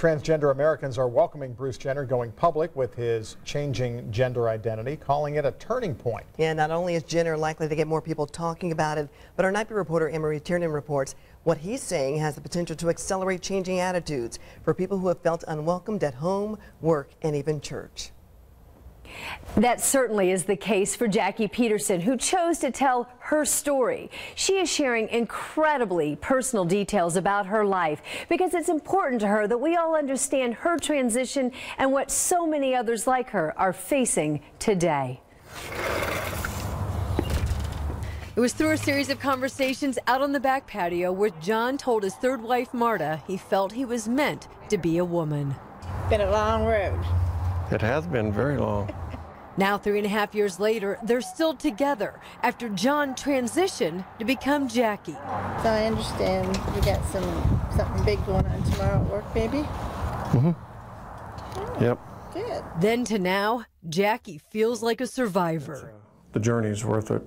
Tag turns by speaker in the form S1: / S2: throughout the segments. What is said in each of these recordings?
S1: Transgender Americans are welcoming Bruce Jenner going public with his changing gender identity, calling it a turning point.
S2: Yeah, not only is Jenner likely to get more people talking about it, but our Nightly reporter Emery Tiernan reports what he's saying has the potential to accelerate changing attitudes for people who have felt unwelcomed at home, work, and even church.
S3: That certainly is the case for Jackie Peterson, who chose to tell her story. She is sharing incredibly personal details about her life because it's important to her that we all understand her transition and what so many others like her are facing today.
S4: It was through a series of conversations out on the back patio where John told his third wife, Marta, he felt he was meant to be a woman.
S5: Been a long road.
S6: It has been very long.
S4: Now, 3.5 years later, they're still together after John transitioned to become Jackie.
S5: So I understand we got something big going on tomorrow at work, baby?
S6: Mm-hmm.
S5: Oh,
S6: yep.
S5: Good.
S4: Then to now, Jackie feels like a survivor.
S6: The journey's worth it.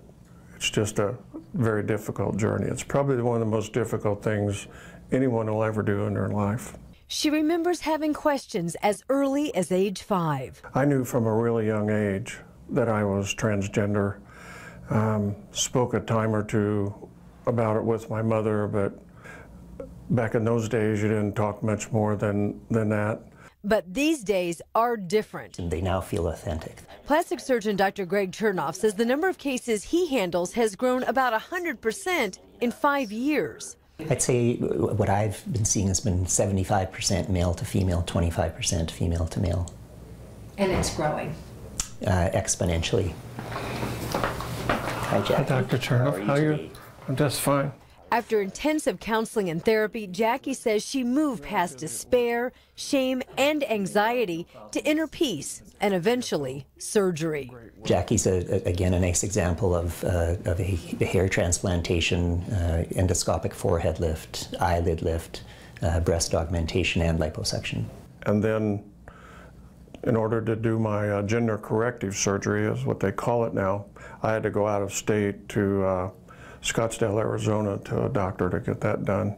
S6: It's just a very difficult journey. It's probably one of the most difficult things anyone will ever do in their life.
S4: She remembers having questions as early as age 5.
S6: I knew from a really young age that I was transgender. Spoke a time or two about it with my mother, but back in those days you didn't talk much more than that.
S4: But these days are different.
S7: They now feel authentic.
S4: Plastic surgeon Dr. Greg Chernoff says the number of cases he handles has grown about 100% in 5 years.
S7: I'd say what I've been seeing has been 75% male to female, 25% female to male.
S3: And it's growing.
S7: Exponentially. Hi, Jackie.
S6: Hi, Dr. Chernoff. How are you? I'm just fine.
S4: After intensive counseling and therapy, Jackie says she moved past despair, shame, and anxiety to inner peace and eventually surgery.
S7: Jackie's, again, a nice example of a hair transplantation, endoscopic forehead lift, eyelid lift, breast augmentation, and liposuction. And
S6: then, in order to do my gender corrective surgery, is what they call it now, I had to go out of state to Scottsdale, Arizona, to a doctor to get that done.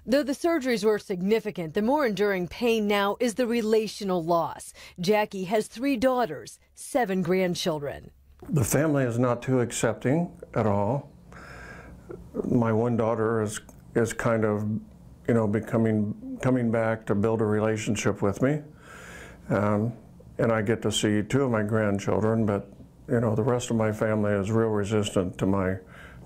S4: Though the surgeries were significant, the more enduring pain now is the relational loss. Jackie has 3 daughters, 7 grandchildren.
S6: The family is not too accepting at all. My one daughter is kind of, you know, coming back to build a relationship with me. And I get to see 2 of my grandchildren, but, you know, the rest of my family is real resistant to my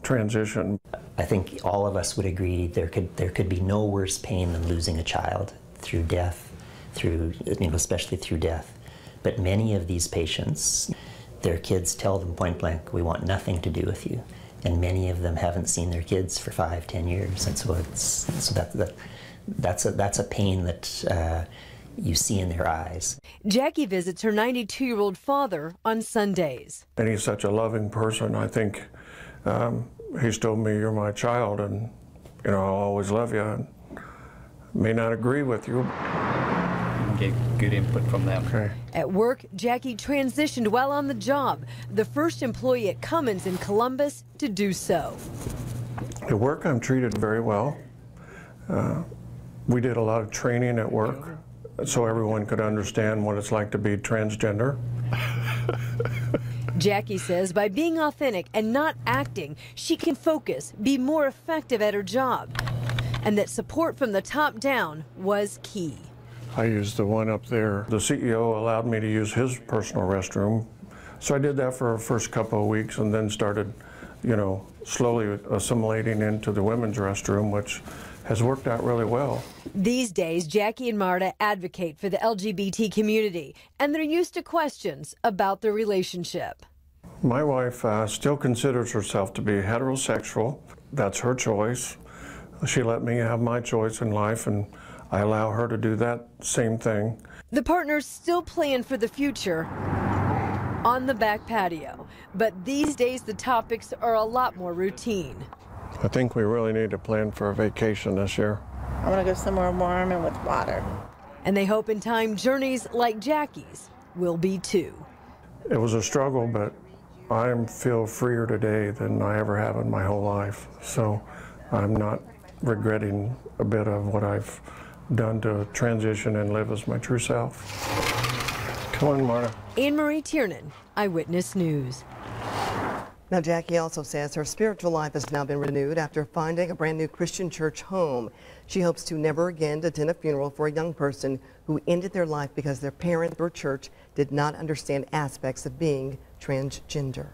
S6: transition.
S7: I think all of us would agree there could be no worse pain than losing a child through death, especially through death. But many of these patients, their kids tell them point blank, we want nothing to do with you. And many of them haven't seen their kids for 5-10 years. And so that's a pain that you see in their eyes.
S4: Jackie visits her 92-year-old father on Sundays.
S6: And he's such a loving person. I think he's told me, you're my child, and, you know, I'll always love you. And may not agree with you.
S8: Get good input from them.
S6: Okay.
S4: At work, Jackie transitioned while on the job, the first employee at Cummins in Columbus to do so.
S6: At work, I'm treated very well. We did a lot of training at work so everyone could understand what it's like to be transgender.
S4: Jackie says by being authentic and not acting, she can focus, be more effective at her job, and that support from the top down was key.
S6: I used the one up there. The CEO allowed me to use his personal restroom, so I did that for the first couple of weeks and then started, you know, slowly assimilating into the women's restroom, which has worked out really well.
S4: These days, Jackie and Marta advocate for the LGBT community, and they're used to questions about their relationship.
S6: My wife still considers herself to be heterosexual. That's her choice. She let me have my choice in life, and I allow her to do that same thing.
S4: The partners still plan for the future on the back patio, but these days the topics are a lot more routine.
S6: I think we really need to plan for a vacation this year.
S5: I want to go somewhere warm and with water.
S4: And they hope in time journeys like Jackie's will be too.
S6: It was a struggle, but I feel freer today than I ever have in my whole life. So I'm not regretting a bit of what I've done to transition and live as my true self. Come on, Marta.
S4: Anne Marie Tiernan, Eyewitness News.
S2: Now, Jackie also says her spiritual life has now been renewed after finding a brand new Christian church home. She hopes to never again attend a funeral for a young person who ended their life because their parent or church did not understand aspects of being transgender.